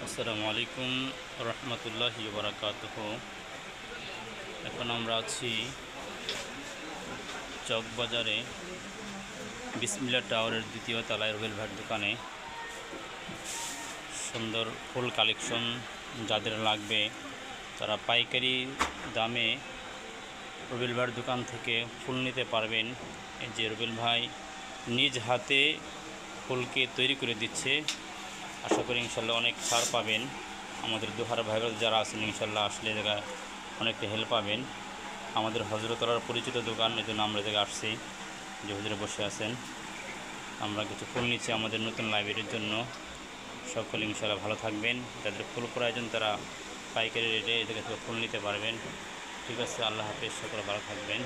আসসালামু আলাইকুম রহমতুল্লাহি বারাকাতুহু। এখন আমরা আছি চকবাজারে বিসমিল্লাহ টাওয়ারের দ্বিতীয় তলায় রুবেল ভাইয়ের দোকানে। সুন্দর ফুল কালেকশন যাদের লাগবে তারা পাইকারি দামে রুবেল ভাইয়ের দোকান থেকে ফুল নিতে পারবেন। এই যে রুবেল ভাই নিজ হাতে ফুলকে তৈরি করে দিচ্ছে। আশা করি ইনশাল্লাহ অনেক ছাড় পাবেন। আমাদের দোহার ভাইরা যারা আছেন ইনশাল্লাহ আসলে জায়গায় অনেকটা হেল্প পাবেন। আমাদের হজরতলার পরিচিত দোকান, এই জন্য আমরা জায়গায় আসছি যে হুজুরে বসে আছেন। আমরা কিছু ফুল নিচ্ছি আমাদের নতুন লাইব্রেরির জন্য। সকলে ইনশাল্লাহ ভালো থাকবেন। যাদের ফুল প্রয়োজন তারা পাইকারি রেটে এদের থেকে ফুল নিতে পারবেন। ঠিক আছে, আল্লাহ হাফেজ, সকলে ভালো থাকবেন।